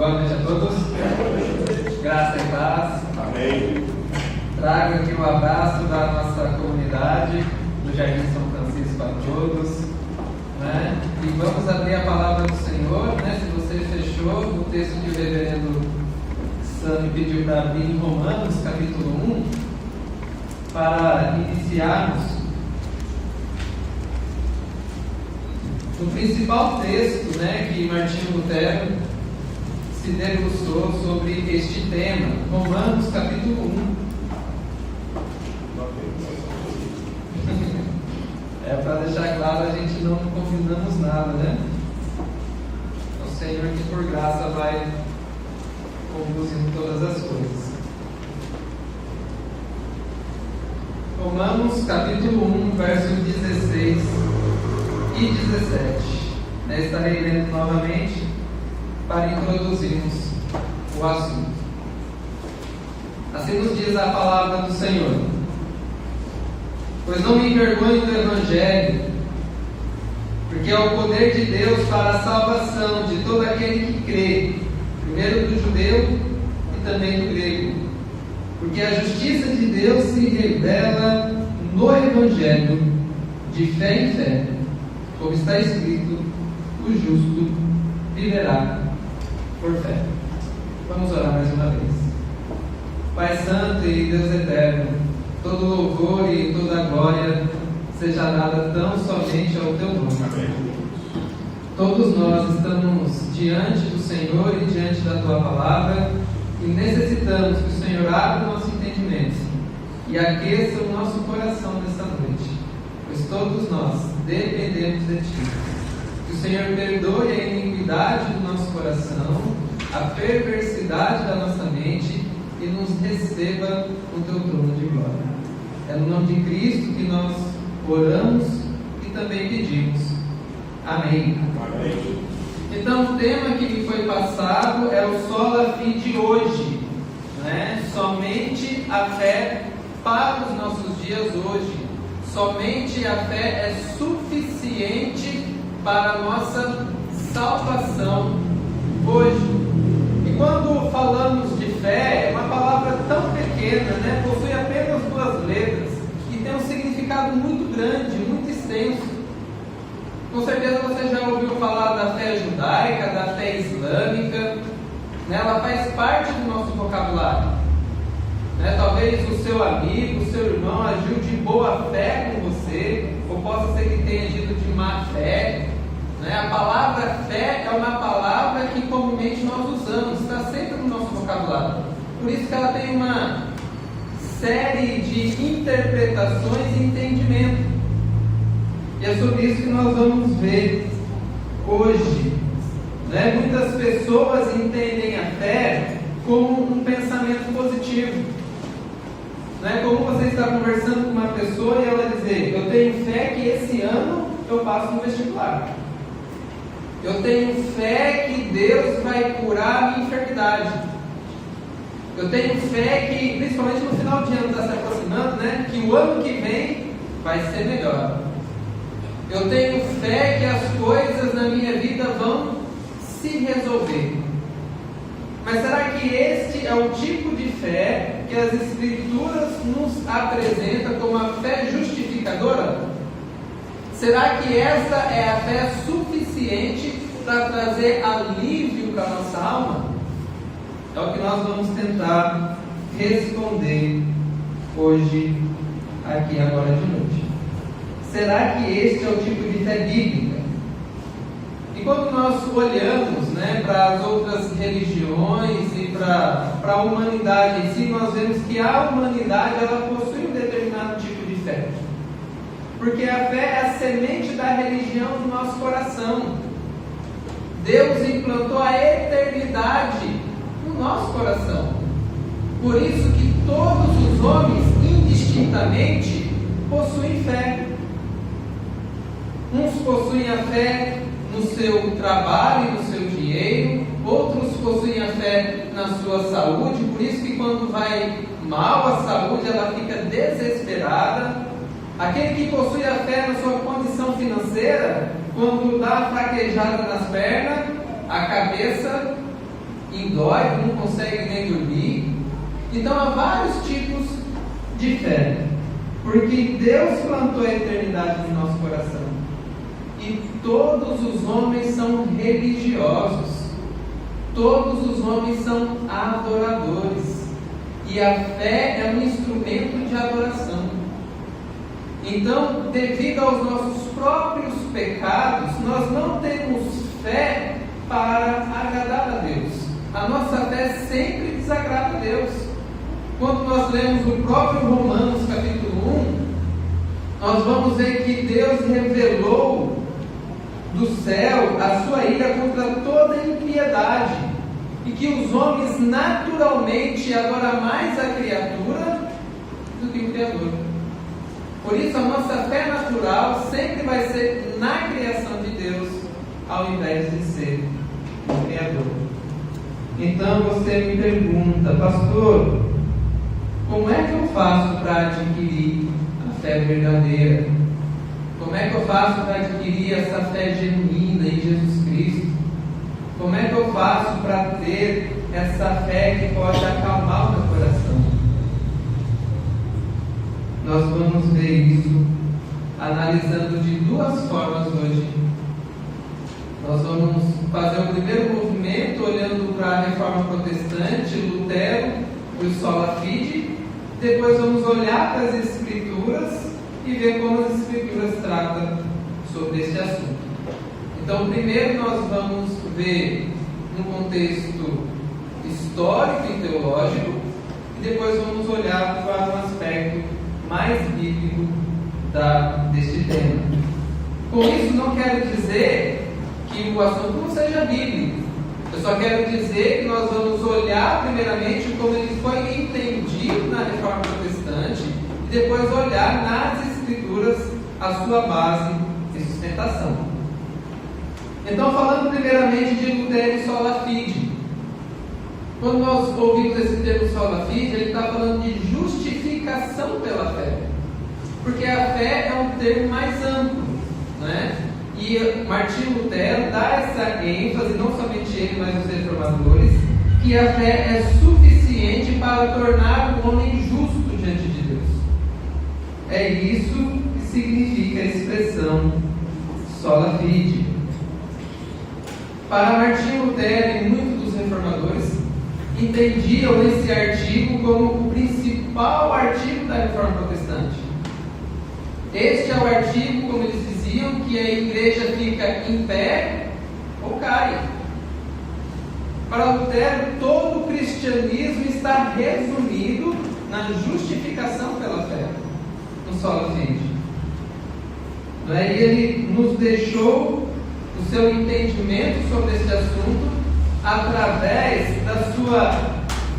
Boa noite a todos. Graça e paz. Amém. Trago aqui um abraço da nossa comunidade do Jardim São Francisco a todos, né? E vamos abrir a palavra do Senhor, né? Se você fechou o texto que o reverendo Sami pediu para abrir em Romanos, capítulo 1, para iniciarmos o principal texto, né, que Martinho Lutero se debruçou sobre este tema, Romanos capítulo 1. Para deixar claro, a gente não combinamos nada, né? É o Senhor que por graça vai conduzindo todas as coisas. Romanos capítulo 1, versos 16 e 17. Estarei lendo novamente para introduzirmos o assunto. Assim nos diz a palavra do Senhor: pois não me envergonho do Evangelho, porque é o poder de Deus para a salvação de todo aquele que crê, primeiro do judeu e também do grego, porque a justiça de Deus se revela no Evangelho, de fé em fé, como está escrito: o justo viverá por fé. Vamos orar mais uma vez. Pai Santo e Deus Eterno, todo louvor e toda glória seja dada tão somente ao Teu nome. Amém. Todos nós estamos diante do Senhor e diante da Tua palavra e necessitamos que o Senhor abra o nosso entendimento e aqueça o nosso coração nesta noite, pois todos nós dependemos de Ti. Que o Senhor perdoe a iniquidade do nosso coração, a perversidade da nossa mente e nos receba no Teu trono de glória. É no nome de Cristo que nós oramos e também pedimos. Amém. Amém. Então, o tema que me foi passado é o sola fide de hoje, né? Somente a fé para os nossos dias hoje. Somente a fé é suficiente para a nossa salvação hoje. E quando falamos de fé, é uma palavra tão pequena, né? Possui apenas 2 letras e tem um significado muito grande, muito extenso. Com certeza você já ouviu falar da fé judaica, da fé islâmica, né? Ela faz parte do nosso vocabulário, né? Talvez o seu amigo, o seu irmão agiu de boa fé com você, ou possa ser que tenha agido de má fé, né? A palavra fé é uma palavra que comumente nós usamos, está sempre no nosso vocabulário. Por isso que ela tem uma série de interpretações e entendimento. E é sobre isso que nós vamos ver hoje, né? Muitas pessoas entendem a fé como um pensamento positivo, né? Como você está conversando com uma pessoa e ela dizer: eu tenho fé que esse ano eu passo no vestibular. Eu tenho fé que Deus vai curar a minha enfermidade. Eu tenho fé que, principalmente no final de ano está se aproximando, né? Que o ano que vem vai ser melhor. Eu tenho fé que as coisas na minha vida vão se resolver. Mas será que este é o tipo de fé que as Escrituras nos apresentam como a fé justificadora? Será que esta é a fé suficiente para trazer alívio para a nossa alma? É o que nós vamos tentar responder hoje, aqui agora de noite. Será que este é o tipo de fé bíblica? E quando nós olhamos, né, para as outras religiões e para a humanidade em si, nós vemos que a humanidade ela possui um determinado tipo de fé. Porque a fé é a semente da religião do nosso coração. Deus implantou a eternidade no nosso coração. Por isso que todos os homens, indistintamente, possuem fé. Uns possuem a fé no seu trabalho, no seu dinheiro, outros possuem a fé na sua saúde, por isso que quando vai mal a saúde, ela fica desesperada. Aquele que possui a fé na sua condição financeira, quando dá uma fraquejada nas pernas, a cabeça indóide, não consegue nem dormir. Então há vários tipos de fé, porque Deus plantou a eternidade no nosso coração. E todos os homens são religiosos, todos os homens são adoradores, e a fé é um instrumento de adoração. Então, devido aos nossos próprios pecados, nós não temos fé para agradar a Deus. A nossa fé sempre desagrada a Deus. Quando nós lemos o próprio Romanos capítulo 1, nós vamos ver que Deus revelou do céu a sua ira contra toda impiedade, e que os homens naturalmente adoram mais a criatura do que o Criador. Por isso a nossa fé natural sempre vai ser na criação de Deus, ao invés de ser no Criador. Então você me pergunta, pastor, como é que eu faço para adquirir a fé verdadeira? Como é que eu faço para adquirir essa fé genuína em Jesus Cristo? Como é que eu faço para ter essa fé que pode acalmar o meu coração? Nós vamos ver isso analisando de duas formas hoje. Nós vamos fazer o primeiro movimento olhando para a Reforma Protestante, Lutero e o Sola Fide. Depois vamos olhar para as Escrituras e ver como as Escrituras tratam sobre este assunto. Então, primeiro nós vamos ver um contexto histórico e teológico, e depois vamos olhar para um aspecto mais bíblico deste tema. Com isso, não quero dizer que o assunto não seja bíblico. Eu só quero dizer que nós vamos olhar primeiramente como ele foi entendido na Reforma Protestante, e depois olhar nas Escrituras a sua base e sustentação. Então, falando primeiramente de Lutero e Sola Fide. Quando nós ouvimos esse termo Sola Fide, ele está falando de justificação pela fé, porque a fé é um termo mais amplo, né? E Martinho Lutero dá essa ênfase, não somente ele, mas os reformadores, que a fé é suficiente para tornar o homem justo diante de Deus. É isso que significa a expressão Sola Fide. Para Martinho Lutero e muitos dos reformadores, entendiam esse artigo como o principal artigo da Reforma Protestante. Este é o artigo, como eles diziam, que a igreja fica em pé ou cai. Para Lutero, todo o cristianismo está resumido na justificação pela fé, no Sola Fide. E ele nos deixou o seu entendimento sobre esse assunto através da sua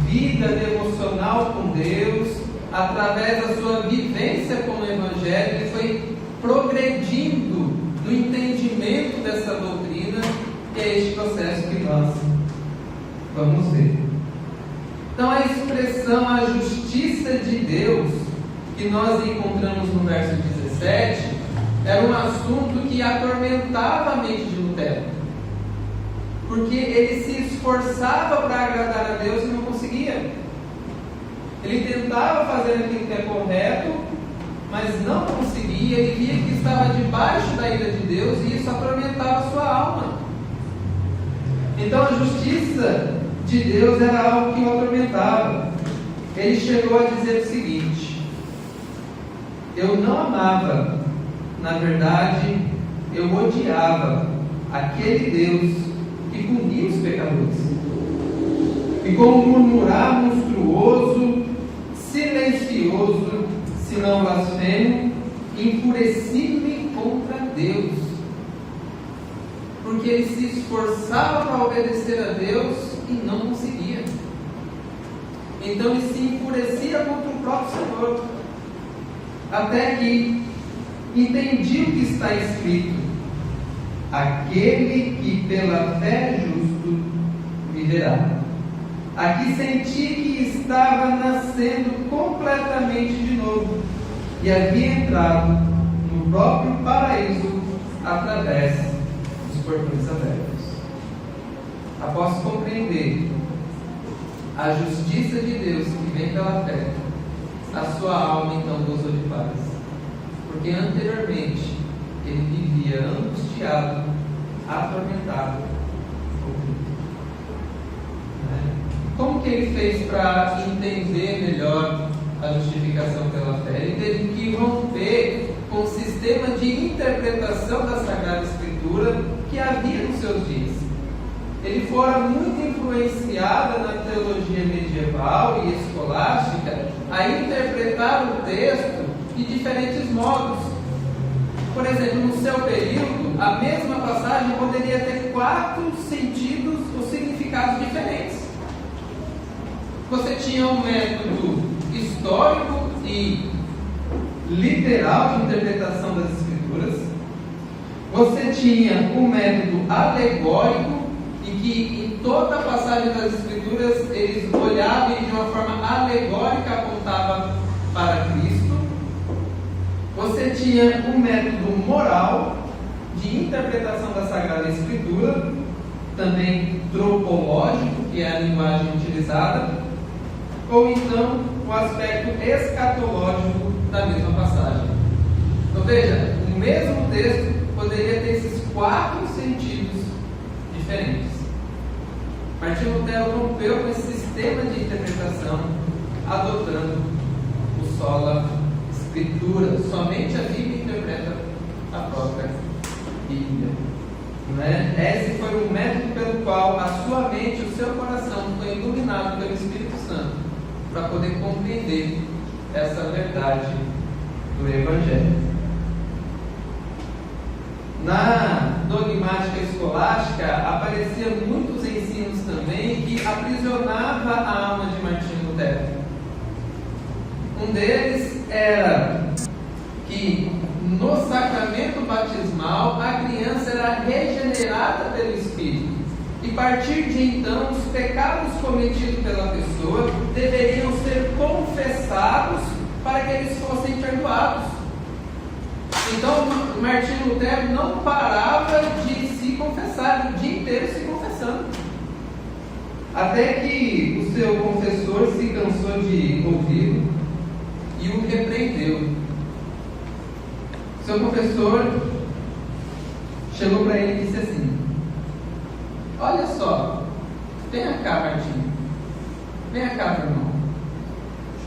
vida devocional com Deus, através da sua vivência com o Evangelho. Ele foi progredindo no entendimento dessa doutrina, que é este processo que nós vamos ver. Então, a expressão a justiça de Deus, que nós encontramos no verso 17, era um assunto que atormentava a mente de Lutero, porque ele se esforçava para agradar a Deus e não conseguia. Ele tentava fazer aquilo que é correto, mas não conseguia. Ele via que estava debaixo da ira de Deus, e isso atormentava a sua alma. Então a justiça de Deus era algo que o atormentava. Ele chegou a dizer o seguinte: eu não amava, na verdade, eu odiava aquele Deus que punia os pecadores. E com um murmurar monstruoso, silencioso, se não blasfemo, enfureci-me contra Deus. Porque ele se esforçava para obedecer a Deus e não conseguia. Então ele se enfurecia contra o próprio Senhor, até que entendi o que está escrito: aquele que pela fé é justo viverá. Aqui senti que estava nascendo completamente de novo e havia entrado no próprio paraíso através dos portões abertos. Após compreender a justiça de Deus que vem pela fé, a sua alma então gozou de paz. Porque anteriormente ele vivia angustiado, atormentado. Como que ele fez para entender melhor a justificação pela fé? Ele teve que romper com o sistema de interpretação da Sagrada Escritura que havia nos seus dias. Ele fora muito influenciado na teologia medieval e escolástica a interpretar o texto de diferentes modos. Por exemplo, no seu período, a mesma passagem poderia ter 4 sentidos ou significados diferentes. Você tinha um método histórico e literal de interpretação das Escrituras. Você tinha um método alegórico, em que em toda a passagem das Escrituras eles olhavam e de uma forma alegórica apontavam para Cristo. Você tinha um método moral de interpretação da Sagrada Escritura, também tropológico, que é a linguagem utilizada, ou então o aspecto escatológico da mesma passagem. Então veja, o mesmo texto poderia ter esses 4 sentidos diferentes. Martinho Lutero rompeu com esse sistema de interpretação, adotando o sola Escritura. Somente a Bíblia interpreta a própria Bíblia. Esse foi o método pelo qual a sua mente, o seu coração foi iluminado pelo Espírito Santo para poder compreender essa verdade do Evangelho. Na dogmática escolástica apareciam muitos ensinos também que aprisionava a alma de Martinho Lutero. Um deles era que no sacramento batismal a criança era regenerada pelo Espírito, e a partir de então os pecados cometidos pela pessoa deveriam ser confessados para que eles fossem perdoados. Então Martinho Lutero não parava de se confessar, o dia inteiro se confessando, até que o seu confessor se cansou de ouvi-lo e o repreendeu. Seu confessor chegou para ele e disse assim: olha só, vem cá, Martinho, vem cá, meu irmão.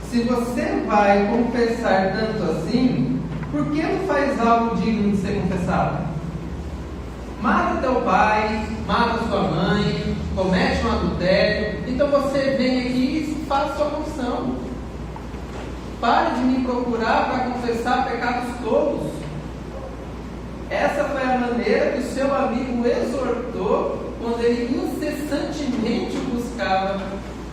Se você vai confessar tanto assim, por que não faz algo digno de ser confessado? Mata teu pai, mata sua mãe, comete um adultério, então você vem aqui e faz sua confissão. Pare de me procurar para confessar pecados todos. Essa foi a maneira que o seu amigo exortou quando ele incessantemente o buscava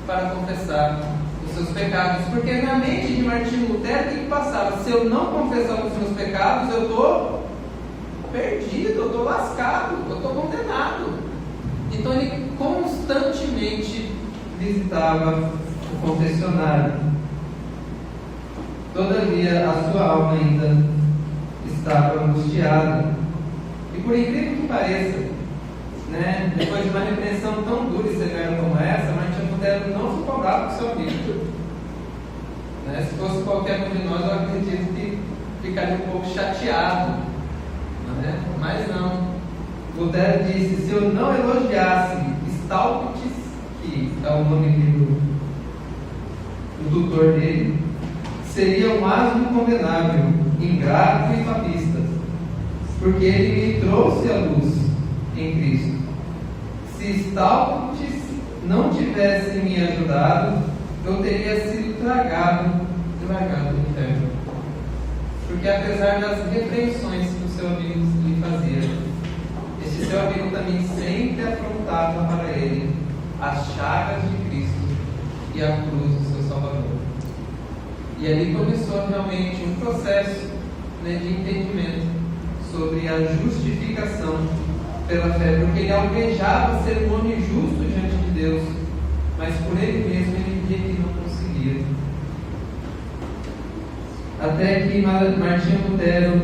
para confessar os seus pecados. Porque na mente de Martinho Lutero, o que passava? Se eu não confessar os meus pecados, eu estou perdido, eu estou lascado, eu estou condenado. Então ele constantemente visitava o confessionário. Todavia a sua alma ainda estava angustiada. E por incrível que pareça, depois de uma repreensão tão dura e severa como essa, Martinho Lutero não ficou bravo com seu amigo. Se fosse qualquer um de nós, eu acredito que ficaria um pouco chateado. Mas não. Lutero disse: se eu não elogiasse Staupitz, que é o nome do tutor dele, seria um asno condenável, ingrato e papista, porque ele me trouxe a luz em Cristo. Se Staupitz não tivesse me ajudado, eu teria sido tragado no inferno. Porque apesar das repreensões que o seu amigo lhe fazia, esse seu amigo também sempre apontava para ele as chagas de Cristo e a cruz do seu Salvador. E ali começou realmente um processo de entendimento sobre a justificação pela fé, porque ele almejava ser um homem justo diante de Deus, mas por ele mesmo ele via que não conseguia. Até que Martinho Lutero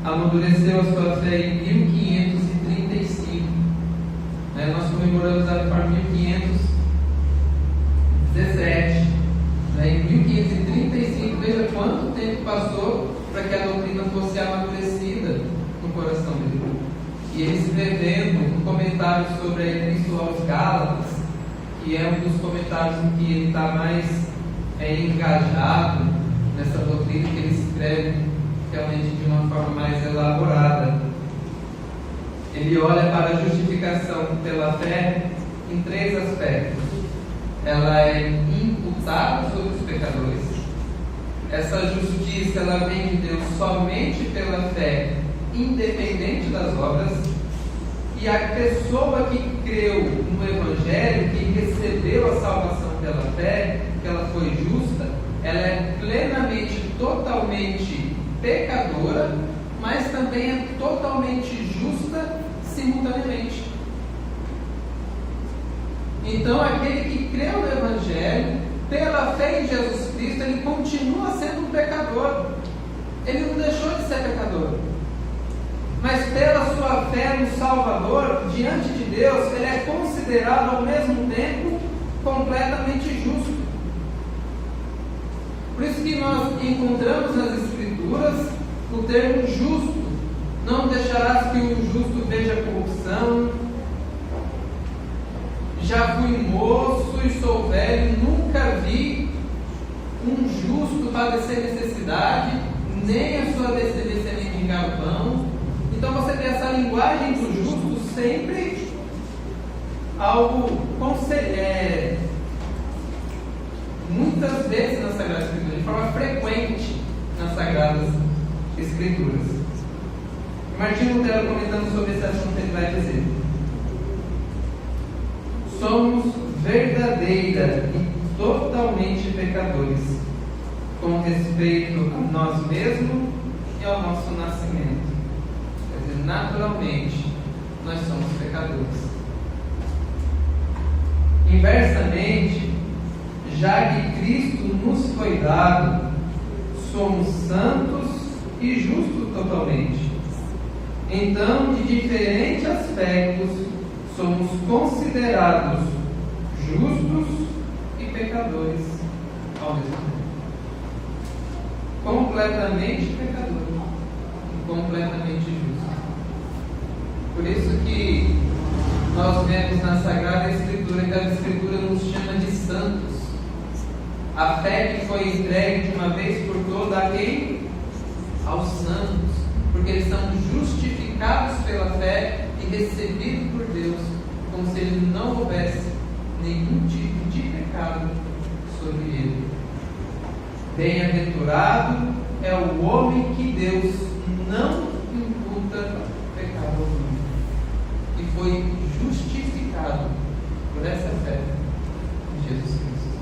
amadureceu a sua fé em 1535. Nós comemoramos a reforma em fosse amadurecida no coração dele. E ele escrevendo um comentário sobre a Epístola aos Gálatas, que é um dos comentários em que ele está mais engajado nessa doutrina, que ele escreve realmente de uma forma mais elaborada. Ele olha para a justificação pela fé em 3 aspectos. Ela é imputada sobre os pecadores. Essa justiça, ela vem de Deus somente pela fé, independente das obras. E a pessoa que creu no Evangelho, que recebeu a salvação pela fé, que ela foi justa, ela é plenamente, totalmente pecadora, mas também é totalmente justa simultaneamente. Então, aquele que creu no Evangelho, pela fé em Jesus Cristo, ele continua sendo um pecador. Ele não deixou de ser pecador. Mas pela sua fé no Salvador, diante de Deus, ele é considerado ao mesmo tempo completamente justo. Por isso que nós encontramos nas Escrituras o termo justo. Não deixarás que o justo veja corrupção. Já fui moço e sou velho, nunca vi um justo padecer necessidade, nem a sua descendência mendigar o pão. Então você tem essa linguagem do justo sempre algo muitas vezes na Sagrada Escritura, de forma frequente nas Sagradas Escrituras. Martinho Lutero, comentando sobre esse assunto, ele vai dizer: somos verdadeira e totalmente pecadores com respeito a nós mesmos e ao nosso nascimento. Quer dizer, naturalmente, nós somos pecadores. Inversamente, já que Cristo nos foi dado, somos santos e justos totalmente. Então, de diferentes aspectos, somos considerados justos e pecadores ao mesmo tempo. Completamente pecador e completamente justo. Por isso que nós vemos na Sagrada Escritura que a Escritura nos chama de santos. A fé que foi entregue de uma vez por todas a quem? Aos santos, porque eles são justificados pela fé e recebidos por Deus, como se ele não houvesse nenhum tipo de pecado sobre ele. Bem-aventurado é o homem que Deus não imputa pecado algum, e foi justificado por essa fé em Jesus Cristo.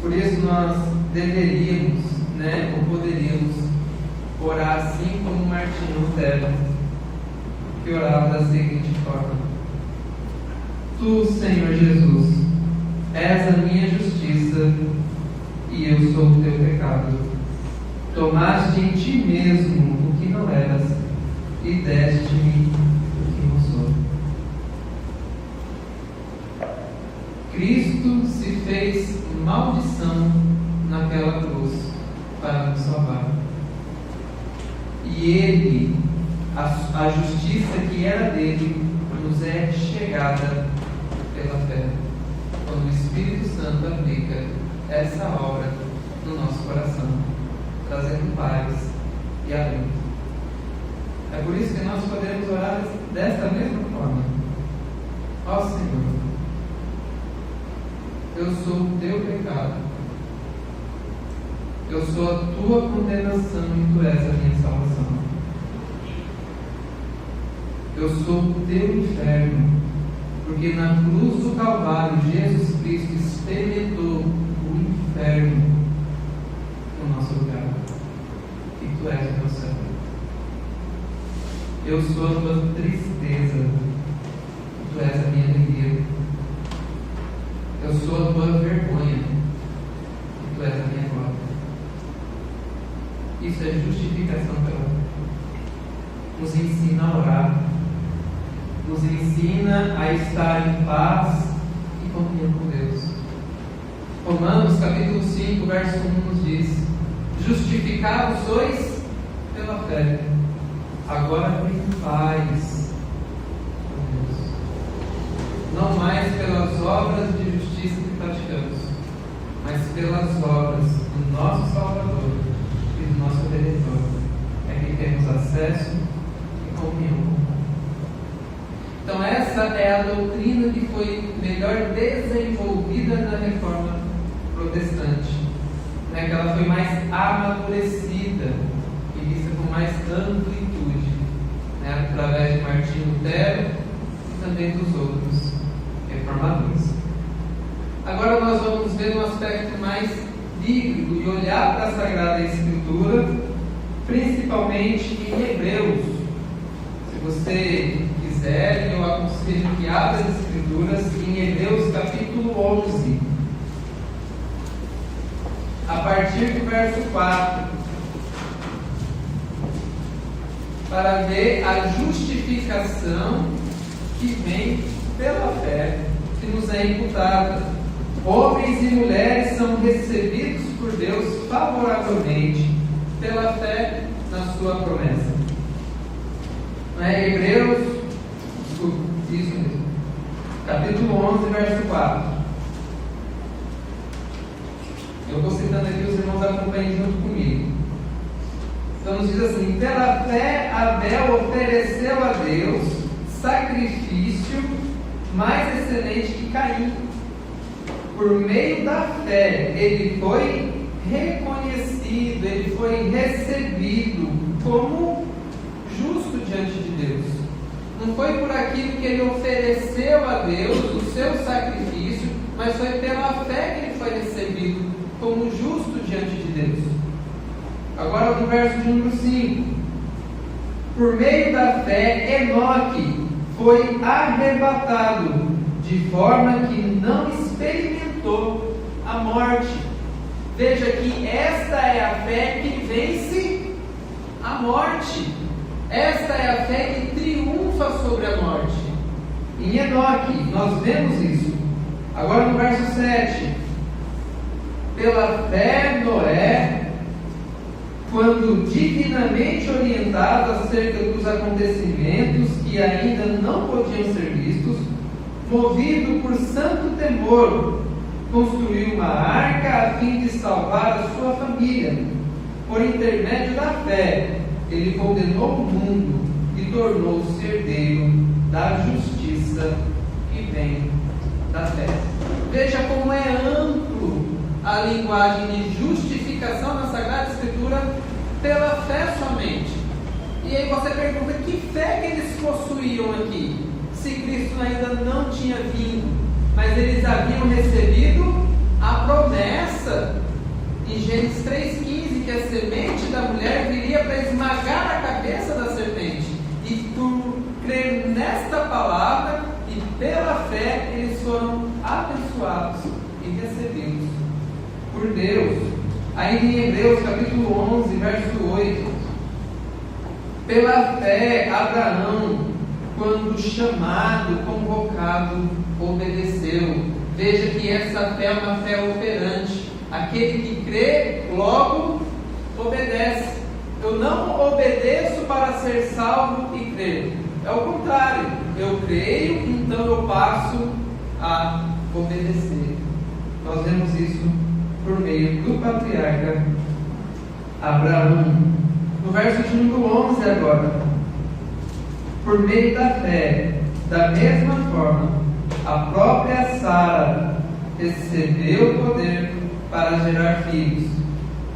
Por isso nós deveríamos, ou poderíamos orar assim como Martinho Lutero, que orava da seguinte forma: Tu, Senhor Jesus, és a minha justiça e eu sou o teu pecado. Tomaste em ti mesmo o que não eras e deste-me o que não sou. Cristo se fez maldição naquela cruz para nos salvar. E Ele, a justiça que era dele, nos é chegada pela fé, quando o Espírito Santo aplica essa obra no nosso coração, trazendo paz e alento. É por isso que nós podemos orar desta mesma forma: ó Senhor, eu sou o teu pecado, eu sou a tua condenação e tu és a minha salvação. Eu sou o teu inferno, porque na cruz do Calvário Jesus Cristo experimentou o inferno no nosso lugar, e tu és o meu céu. Eu sou a tua tristeza, e tu és a minha alegria. Eu sou a tua vergonha, e tu és a minha glória. Isso é justificação pela fé. Nos ensina a orar, nos ensina a estar em paz e comunhão com Deus. Romanos capítulo 5, verso 1 nos diz: Justificados sois pela fé. Agora tem paz com Deus. Não mais pelas obras de justiça que praticamos, mas pelas obras do nosso Salvador e do nosso Redentor. É que temos acesso e comunhão com Ele. Então essa é a doutrina que foi melhor desenvolvida na Reforma Protestante, né? Que ela foi mais amadurecida e vista com mais amplitude, né? Através de Martinho Lutero e também dos outros reformadores. Agora nós vamos ver um aspecto mais bíblico e olhar para a Sagrada Escritura, principalmente em Hebreus. Se você quiser, eu aconselho que abra as Escrituras em Hebreus capítulo 11, a partir do verso 4, para ver a justificação que vem pela fé que nos é imputada. Homens e mulheres são recebidos por Deus favoravelmente pela fé na sua promessa. Não é? Hebreus, isso mesmo, capítulo 11, verso 4. Eu vou citando aqui, os irmãos acompanhem junto comigo. Então nos diz assim: pela fé Abel ofereceu a Deus sacrifício mais excelente que Caim. Por meio da fé ele foi reconhecido, ele foi recebido como justo diante de Deus. Não foi por aquilo que ele ofereceu a Deus, o seu sacrifício, mas foi pela fé que ele foi recebido como justo diante de Deus. Agora no verso de número 5: por meio da fé Enoque foi arrebatado, de forma que não experimentou a morte. Veja que esta é a fé que vence a morte. Esta é a fé que triunfa sobre a morte. Em Enoque nós vemos isso. Agora no verso 7: pela fé Noé, quando divinamente orientado acerca dos acontecimentos que ainda não podiam ser vistos, movido por santo temor, construiu uma arca a fim de salvar a sua família. Por intermédio da fé, ele condenou o mundo e tornou-se herdeiro da justiça que vem da fé. Veja como é amplo a linguagem de justificação na Sagrada Escritura pela fé somente. E aí você pergunta: que fé que eles possuíam aqui, se Cristo ainda não tinha vindo, mas eles haviam recebido a promessa em Gênesis 3,15, que a semente da mulher viria para esmagar a cabeça da serpente. E por crer nesta palavra e pela fé, eles foram abençoados e recebidos por Deus. Ainda em Hebreus capítulo 11, verso 8: pela fé Abraão, quando chamado, convocado, obedeceu. Veja que essa fé é uma fé operante. Aquele que crê, logo obedece. Eu não obedeço para ser salvo e crer. É o contrário. Eu creio, então eu passo a obedecer. Nós vemos isso por meio do patriarca Abraão. No verso de número 11 agora: por meio da fé, da mesma forma, a própria Sara recebeu o poder para gerar filhos,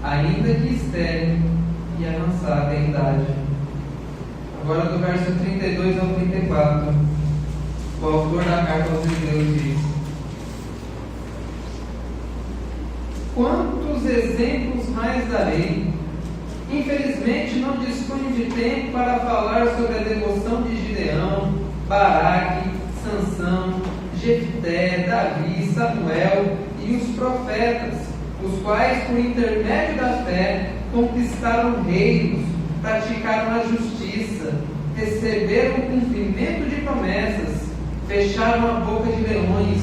ainda que estéril e avançada em idade. Agora do verso 32 ao 34, o autor da carta aos Hebreus diz: quantos exemplos mais darei? Infelizmente não disponho de tempo para falar sobre a devoção de Gideão, Baraque, Sansão, Jefté, Davi, Samuel e os profetas, os quais por intermédio da fé conquistaram reinos, praticaram a justiça, receberam o cumprimento de promessas, fecharam a boca de leões,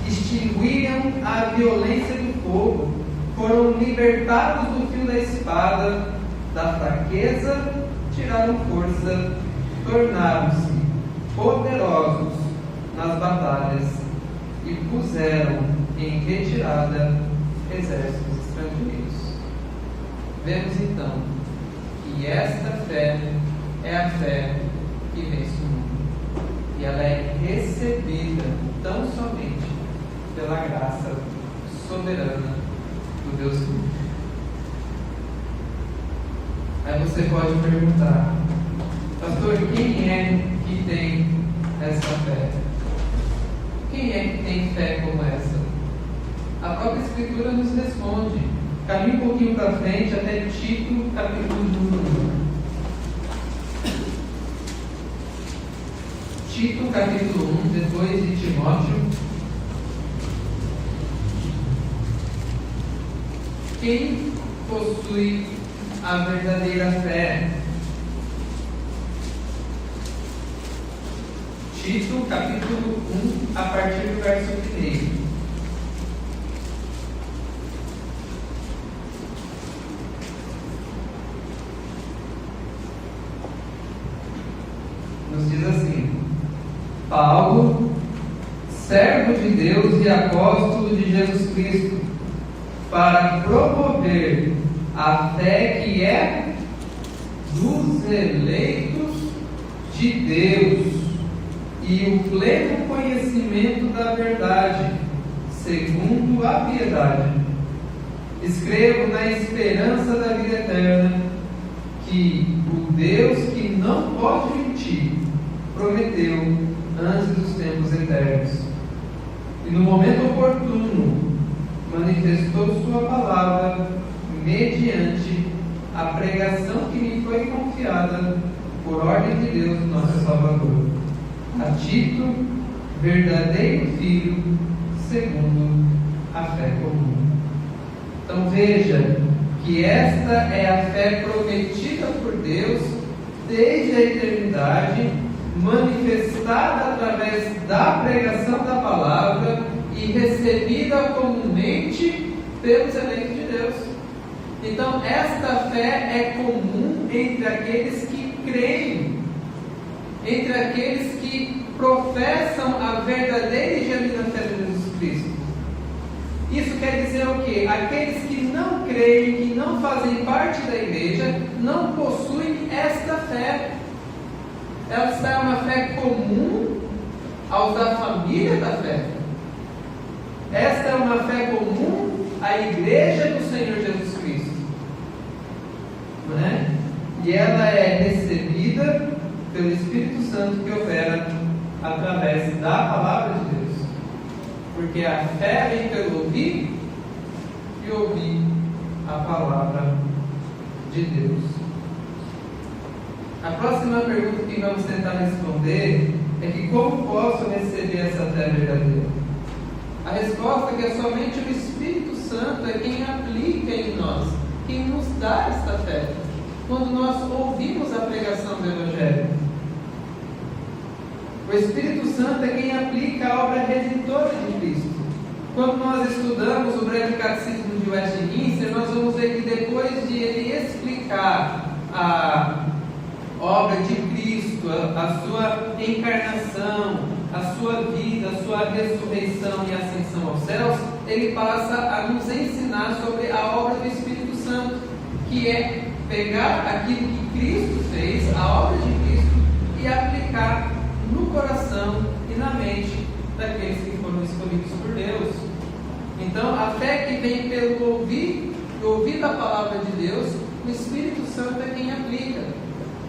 extinguiram a violência do fogo, foram libertados do fio da espada, da fraqueza, tiraram força, tornaram-se poderosos nas batalhas e puseram em retirada exércitos estrangeiros. Vemos então que esta fé é a fé que vence o mundo, e ela é recebida tão somente pela graça soberana do Deus vivo. Aí você pode perguntar: pastor, quem é que tem essa fé? Quem é que tem fé como essa? A própria Escritura nos responde. Caminhe um pouquinho para frente até Tito, capítulo 1. Tito, capítulo 1, depois de Timóteo. Quem possui a verdadeira fé? Tito, capítulo 1, a partir do verso 1. Nos diz assim: Paulo, servo de Deus e apóstolo de Jesus Cristo, para promover a fé que é dos eleitos de Deus e o pleno conhecimento da verdade, segundo a piedade. Escrevo na esperança da vida eterna, que o Deus que não pode mentir prometeu antes dos tempos eternos, e no momento oportuno manifestou sua palavra mediante a pregação que me foi confiada por ordem de Deus, nosso Salvador, a Tito, verdadeiro filho, segundo a fé comum. Então veja que esta é a fé prometida por Deus desde a eternidade, manifestada através da pregação da palavra e recebida comumente pelos eleitos de Deus. Então, esta fé é comum entre aqueles que creem, entre aqueles que professam a verdadeira e genuína fé de Jesus Cristo. Isso quer dizer o quê? Aqueles que não creem, que não fazem parte da igreja, não possuem esta fé. Esta é uma fé comum aos da família da fé. Esta é uma fé comum à igreja do Senhor Jesus Cristo. Não é? E ela é recebida pelo Espírito Santo que opera através da palavra de Deus. Porque a fé vem pelo ouvir e ouvir a palavra de Deus. A próxima pergunta que vamos tentar responder é que como posso receber essa fé verdadeira? A resposta é que é somente o Espírito Santo é quem aplica em nós, quem nos dá esta fé, quando nós ouvimos a pregação do Evangelho. O Espírito Santo é quem aplica a obra redentora de Cristo. Quando nós estudamos o breve catecismo de Westminster, nós vamos ver que depois de ele explicar a obra de Cristo, a sua encarnação, a sua vida, a sua ressurreição e ascensão aos céus, ele passa a nos ensinar sobre a obra do Espírito Santo, que é pegar aquilo que Cristo fez, a obra de Cristo, e aplicar no coração e na mente daqueles que foram escolhidos por Deus. Então, a fé que vem pelo ouvir da palavra de Deus, o Espírito Santo é quem aplica.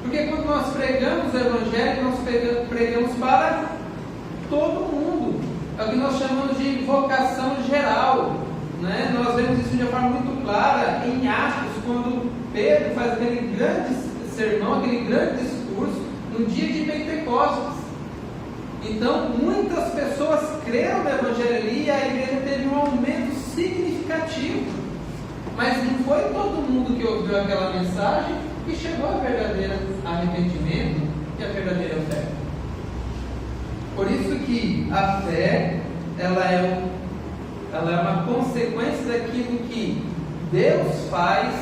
Porque quando nós pregamos o Evangelho, nós pregamos para todo mundo. É o que nós chamamos de vocação geral. Né? Nós vemos isso de uma forma muito clara em Atos, quando Pedro faz aquele grande sermão, aquele grande discurso, no dia de Pentecostes. Então, muitas pessoas creram no Evangelho ali e a igreja teve um aumento significativo. Mas não foi todo mundo que ouviu aquela mensagem que chegou ao verdadeiro arrependimento e à verdadeira fé. Por isso que a fé, ela é uma consequência daquilo que Deus faz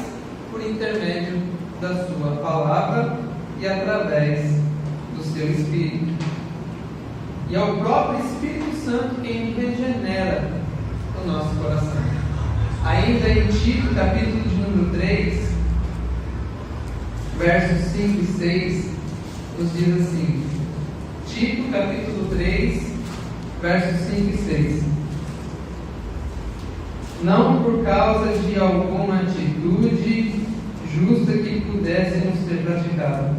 por intermédio da sua palavra e através do seu Espírito. E é o próprio Espírito Santo quem regenera o nosso coração. Ainda em Tito, capítulo de número 3, versos 5 e 6, nos diz assim: Tito, capítulo 3, versos 5 e 6. Não por causa de alguma atitude justa que pudéssemos ter praticado,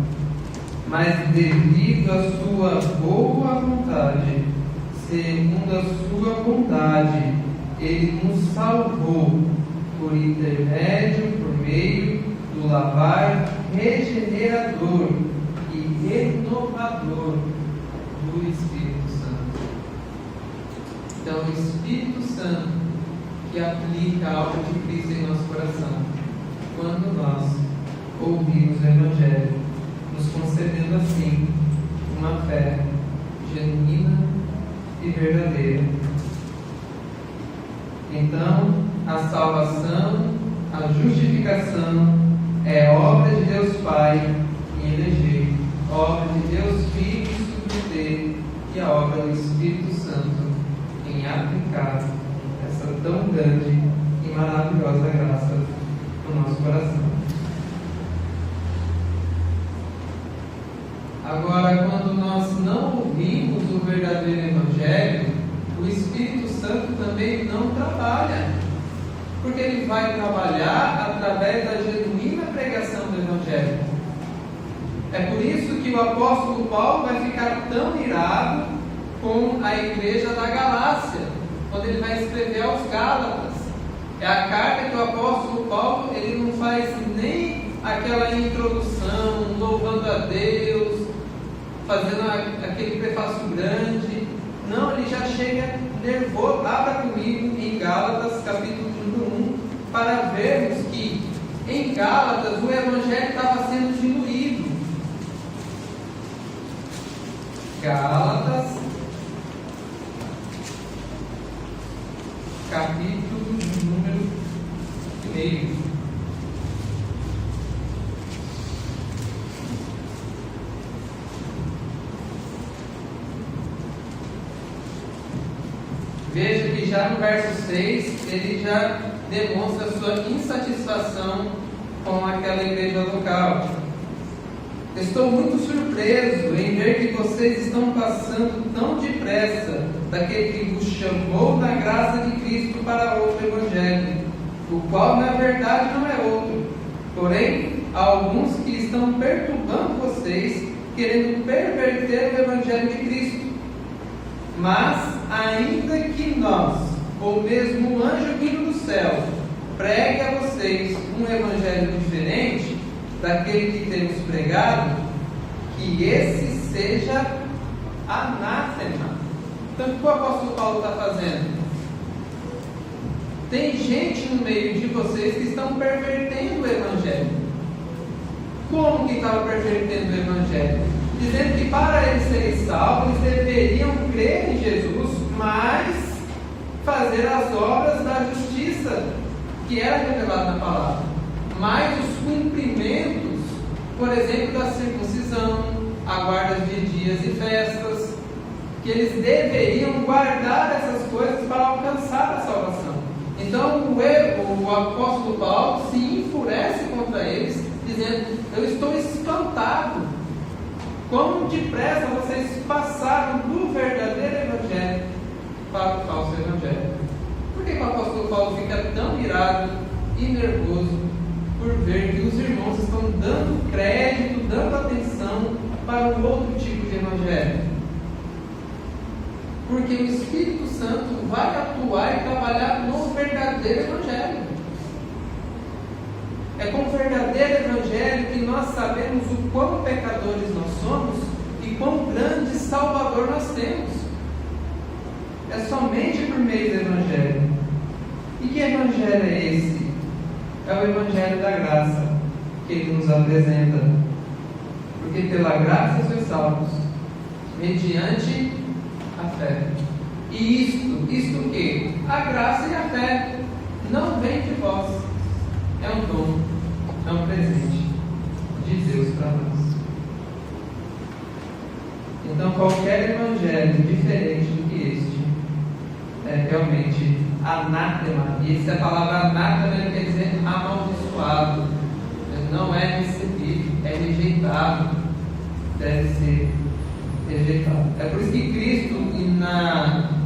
mas devido à sua boa vontade, segundo a sua bondade, Ele nos salvou por intermédio, por meio do lavar regenerador e renovador do Espírito Santo. Então, o Espírito Santo que aplica a obra de Cristo em nosso coração, quando nós ouvimos o Evangelho, nos concedendo assim uma fé genuína e verdadeira. Então, a salvação, a justificação é obra de Deus Pai em eleger, obra de Deus Filho em submeter e a obra do Espírito Santo em aplicar essa tão grande e maravilhosa graça no nosso coração. Agora, quando nós não ouvimos o verdadeiro Evangelho, o Espírito Santo também não trabalha, porque ele vai trabalhar através da genuína pregação do Evangelho. É por isso que o apóstolo Paulo vai ficar tão irado com a igreja da Galácia, quando ele vai escrever aos Gálatas. É a carta que o apóstolo Paulo, ele não faz nem aquela introdução, louvando a Deus, fazendo aquele prefácio grande. Não, ele já chega nervoso. Abra comigo em Gálatas, capítulo número 1, para vermos que em Gálatas o Evangelho estava sendo diluído. Gálatas, capítulo número 1. Veja que já no verso 6, ele já demonstra sua insatisfação com aquela igreja local. Estou muito surpreso em ver que vocês estão passando tão depressa daquele que vos chamou na graça de Cristo para outro evangelho, o qual na verdade não é outro. Porém, há alguns que estão perturbando vocês, querendo perverter o evangelho de Cristo. Mas, ainda que nós, ou mesmo um anjo vindo do céu, pregue a vocês um evangelho diferente daquele que temos pregado, que esse seja anátema. Então, o que o apóstolo Paulo está fazendo? Tem gente no meio de vocês que estão pervertendo o evangelho. Como que estava pervertendo o evangelho? Dizendo que para eles serem salvos, eles deveriam crer em Jesus, mas fazer as obras da justiça que era revelada na palavra. Mas os cumprimentos, por exemplo, da circuncisão, a guarda de dias e festas, que eles deveriam guardar essas coisas para alcançar a salvação. Então o apóstolo Paulo se enfurece contra eles, dizendo: eu estou espantado. Quão depressa vocês passaram do verdadeiro evangelho para o falso evangelho. Por que o apóstolo Paulo fica tão irado e nervoso por ver que os irmãos estão dando crédito, dando atenção para um outro tipo de evangelho? Porque o Espírito Santo vai atuar e trabalhar no verdadeiro evangelho. É com o verdadeiro evangelho que nós sabemos o quão pecadores nós somos e quão grande Salvador nós temos. É somente por meio do evangelho. E que evangelho é esse? É o evangelho da graça que ele nos apresenta. Porque pela graça sois salvos, mediante a fé. E isto o quê? A graça e a fé não vem de vós, é um dom, é um presente de Deus para nós. Então, qualquer evangelho diferente do que este é realmente anátema. E essa palavra anátema quer dizer amaldiçoado. Não é recebido, é rejeitado. Deve ser rejeitado. É por isso que Cristo,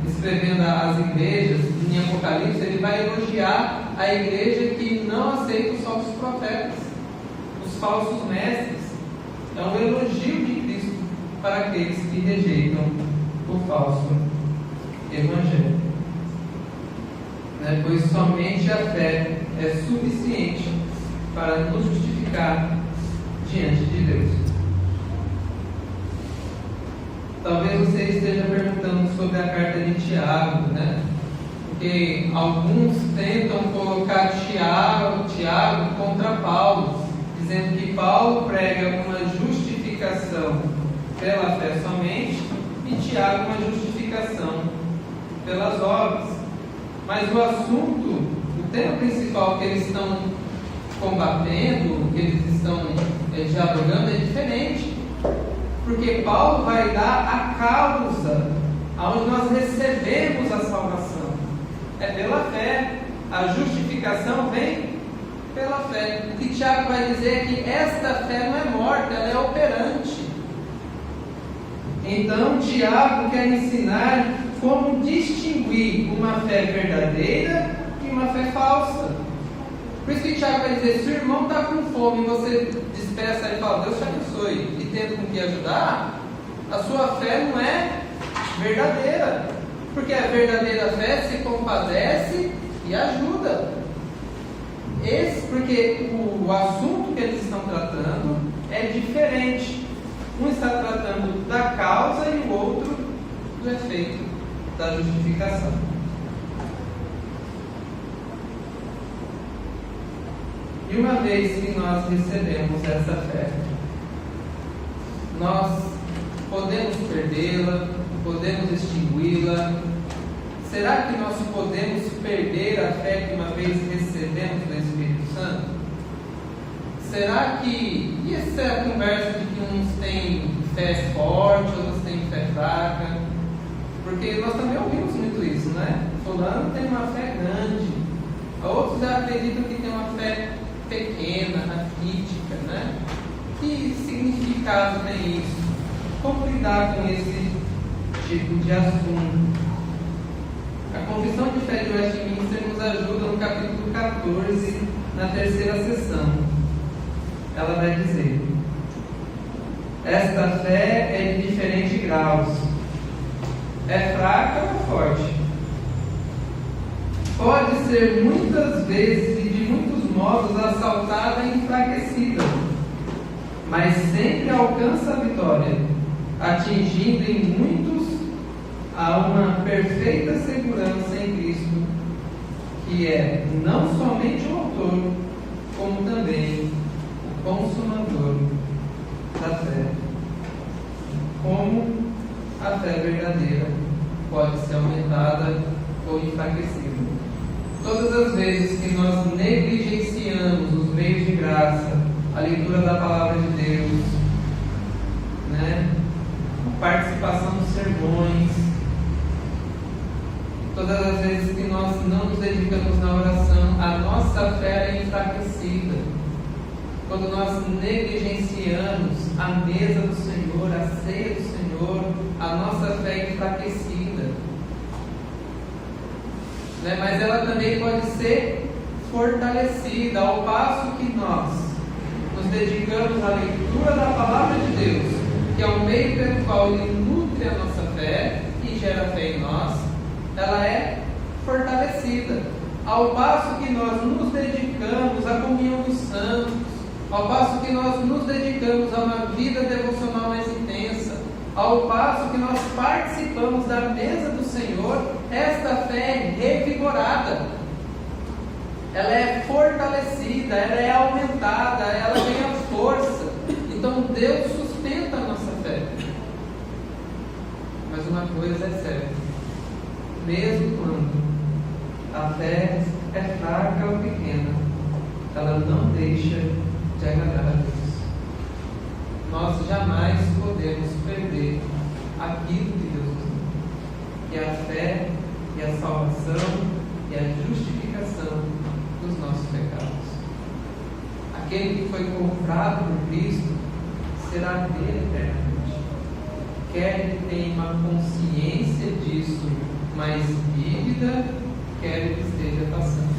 escrevendo às igrejas, em Apocalipse, ele vai elogiar a igreja que não aceita os falsos profetas, os falsos mestres. É um elogio de Cristo para aqueles que rejeitam o falso evangelho. Pois somente a fé é suficiente para nos justificar diante de Deus. Talvez você esteja perguntando sobre a carta de Tiago, Porque alguns tentam colocar Tiago contra Paulo, dizendo que Paulo prega uma justificação pela fé somente e Tiago uma justificação pelas obras. Mas o assunto, o tema principal que eles estão combatendo, que eles estão dialogando, é diferente. Porque Paulo vai dar a causa aonde nós recebemos a salvação. É pela fé. A justificação vem pela fé. O que Tiago vai dizer é que esta fé não é morta, ela é operante. Então, Tiago quer ensinar como distinguir uma fé verdadeira e uma fé falsa. Por isso que Tiago vai dizer, se o irmão está com fome e você despeça e fala, Deus te abençoe, e tenta com que ajudar, a sua fé não é verdadeira. Porque a verdadeira fé se compadece e ajuda. Porque o assunto que eles estão tratando é diferente. Um está tratando da causa e o outro do efeito da justificação. E uma vez que nós recebemos essa fé, nós podemos perdê-la, podemos extingui-la. Será que nós podemos perder a fé que uma vez recebemos do Espírito Santo? Será que... E essa conversa de que uns têm fé forte, outros têm fé fraca? Porque nós também ouvimos muito isso, Fulano tem uma fé grande, outros já acreditam que tem uma fé pequena, raquítica, Que significado tem isso? Como lidar com esse tipo de assunto? A confissão de fé de Westminster nos ajuda no capítulo 14, na terceira sessão. Ela vai dizer: esta fé é de diferentes graus. É fraca ou é forte? Pode ser muitas vezes e de muitos modos assaltada e enfraquecida, mas sempre alcança a vitória, atingindo em muitos a uma perfeita segurança em Cristo, que é não somente o autor, como também o consumador da fé. Como a fé verdadeira pode ser aumentada ou enfraquecida. Todas as vezes que nós negligenciamos os meios de graça, a leitura da palavra de Deus, a participação nos sermões, todas as vezes que nós não nos dedicamos na oração, a nossa fé é enfraquecida. Quando nós negligenciamos a mesa do Senhor, a ceia do Senhor, a nossa fé é enfraquecida. Mas ela também pode ser fortalecida, ao passo que nós nos dedicamos à leitura da palavra de Deus, que é o meio pelo qual Ele nutre a nossa fé e gera fé em nós. Ela é fortalecida, ao passo que nós nos dedicamos à comunhão dos santos, ao passo que nós nos dedicamos a uma vida devocional mais intensa, ao passo que nós participamos da mesa do Senhor, esta fé é revigorada, ela é fortalecida, ela é aumentada, ela ganha força. Então Deus sustenta a nossa fé. Mas uma coisa é certa: mesmo quando a fé é fraca ou pequena, ela não deixa de agradar a Deus. Nós jamais podemos perder aquilo que Deus nos dá, que é a fé, e a salvação e a justificação dos nossos pecados. Aquele que foi comprado por Cristo será dele eternamente. Quer ele tenha uma consciência disso mais vívida, quer ele esteja passando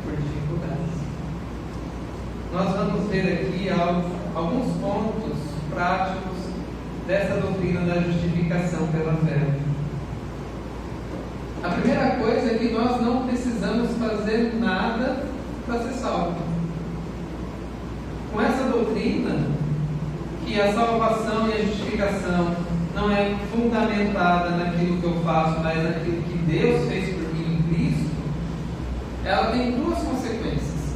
por dificuldades. Nós vamos ver aqui alguns pontos práticos dessa doutrina da justificação pela fé. A primeira coisa é que nós não precisamos fazer nada para ser salvo. Com essa doutrina, que a salvação e a justificação não é fundamentada naquilo que eu faço, mas naquilo que Deus fez por mim em Cristo, ela tem duas consequências.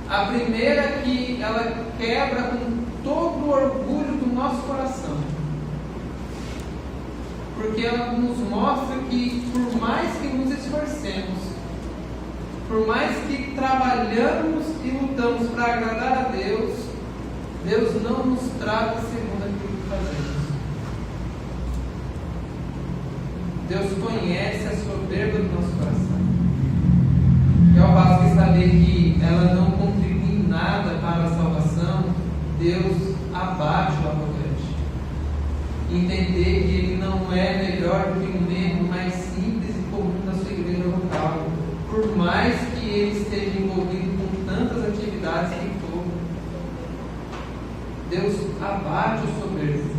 A primeira é que ela quebra com todo o orgulho do nosso coração. Porque ela nos mostra que, por mais que nos esforcemos, por mais que trabalhamos e lutamos para agradar a Deus, Deus não nos trata segundo aquilo que fazemos. Deus conhece a soberba do nosso coração. E ao passo de saber que ela não contribui em nada para a salvação, Deus abate o arrogante. Entender que ele não é melhor do que um membro mais simples e comum da sua igreja local, por mais que ele esteja envolvido com tantas atividades que for. Deus abate o soberbo,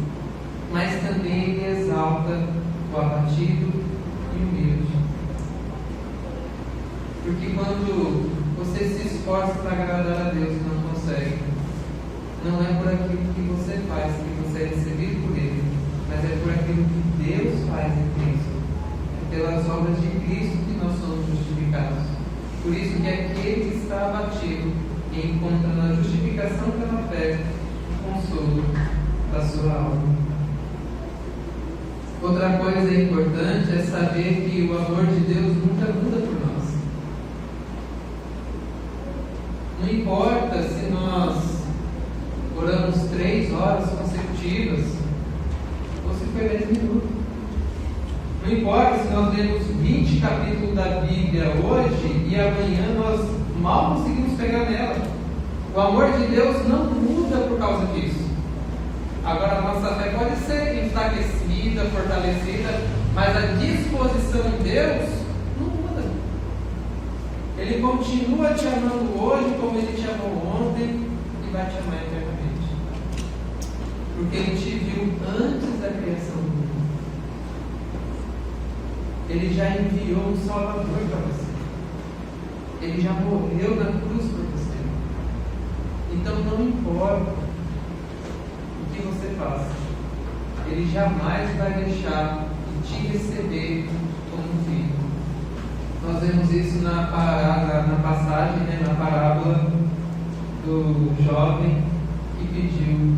mas também ele exalta o abatido e humilde. Porque quando você se esforça para agradar a Deus e não consegue, não é por aquilo que você faz que você é recebido por Ele, mas é por aquilo que Deus faz em Cristo. É pelas obras de Cristo que nós somos justificados. Por isso que aquele que está abatido encontra na justificação pela fé o consolo da sua alma. Outra coisa importante é saber que o amor de Deus nunca muda por nós. Não importa se nós oramos 3 horas consecutivas ou se foi 10 minutos. Não importa se nós lemos 20 capítulos da Bíblia hoje e amanhã nós mal conseguimos pegar nela. O amor de Deus não muda por causa disso. Agora a nossa fé pode ser enfraquecida, fortalecida, mas a disposição em Deus não muda. Ele continua te amando hoje como Ele te amou ontem e vai te amar eternamente. Porque Ele te viu antes da criação do mundo. Ele já enviou um Salvador para você. Ele já morreu na cruz por você. Então não importa o que você faça, Ele jamais vai deixar de te receber como filho. Nós vemos isso na passagem, na parábola do jovem que pediu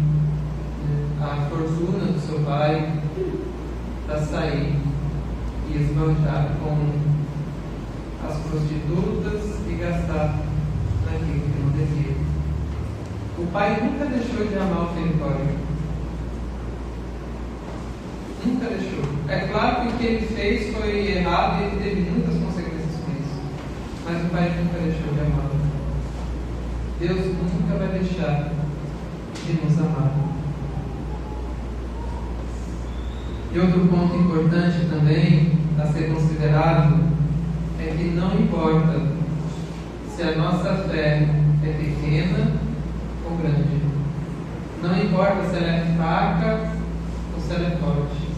a fortuna do seu pai para sair e esbanjar com as prostitutas e gastar naquilo que não devia. O pai nunca deixou de amar o filho pródigo. Nunca deixou. É claro que o que ele fez foi errado e ele teve muitas consequências com isso. Mas o pai nunca deixou de amá-lo. Deus nunca vai deixar de nos amar. E outro ponto importante também a ser considerado é que não importa se a nossa fé é pequena ou grande. Não importa se ela é fraca ou se ela é forte.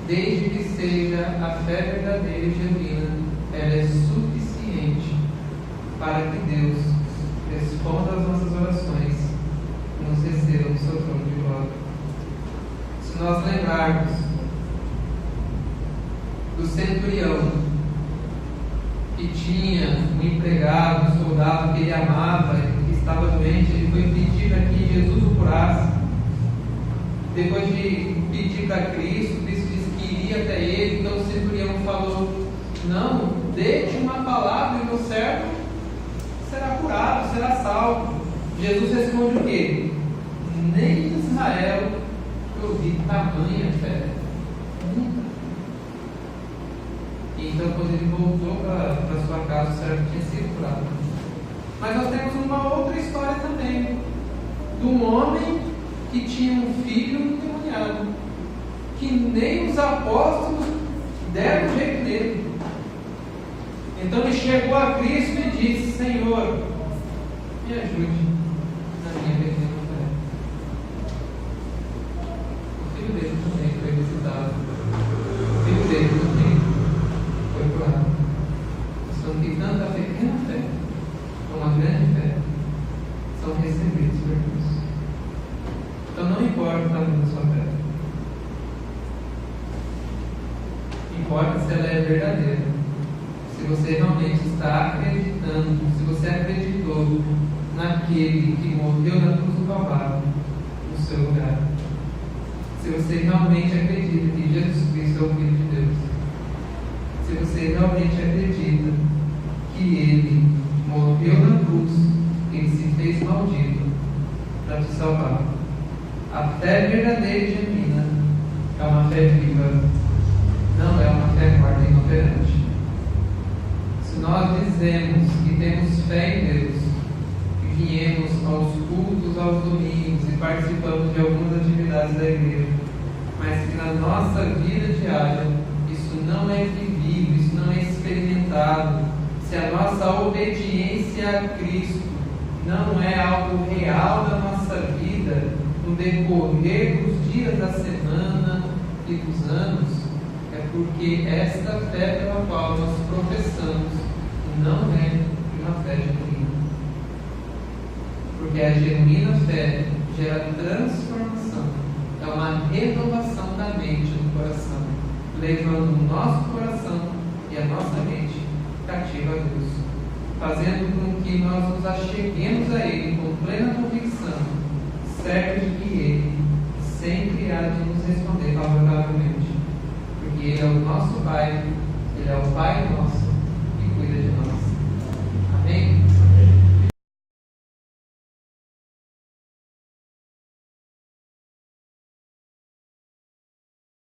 Desde que seja a fé verdadeira e genuína, ela é suficiente para que Deus responda às nossas orações e nos receba no seu trono de glória. Se nós lembrarmos do centurião que tinha um empregado, um soldado que ele amava, que estava doente, ele foi pedir para que Jesus o curasse. Depois de pedir para Cristo, Cristo disse que iria até ele, então o centurião falou: não, dê uma palavra e o meu servo será curado, será salvo. Jesus responde o quê? Nem em Israel eu vi tamanha fé. Nunca. E então, quando ele voltou para sua casa, o servo tinha sido curado. Mas nós temos uma outra história também, de um homem que tinha um filho endemoniado, que nem os apóstolos deram jeito nele. Então ele chegou a Cristo e disse: Senhor, me ajude na minha pequena fé. O filho dele também foi visitado. O filho dele também foi curado. São que tanta pequena fé, uma grande fé, são recebidos por Deus. Então não importa o tamanho da sua fé. Importa se ela é verdadeira. Se você realmente está acreditando, se você acreditou naquele que morreu na cruz do Calvário, no seu lugar. Se você realmente acredita que Jesus Cristo é o Filho de Deus. Se você realmente acredita que Ele morreu na cruz, Ele se fez maldito para te salvar. A fé verdadeira e genuína é uma fé viva, não é uma fé morta e inoperante. Se nós dizemos que temos fé em Deus, que viemos aos cultos aos domingos e participamos de algumas atividades da igreja, mas que na nossa vida diária isso não é vivido, isso não é experimentado, se a nossa obediência a Cristo não é algo real da nossa vida, no decorrer dos dias da semana e dos anos, é porque esta fé pela qual nós professamos não é uma fé genuína. Porque a genuína fé gera transformação, é uma renovação da mente no coração, levando o nosso coração e a nossa mente cativa a Deus, fazendo com que nós nos acheguemos a Ele com plena convicção, certo de que Ele sempre há de nos responder favoravelmente, porque Ele é o nosso Pai, Ele é o Pai nosso e cuida de nós.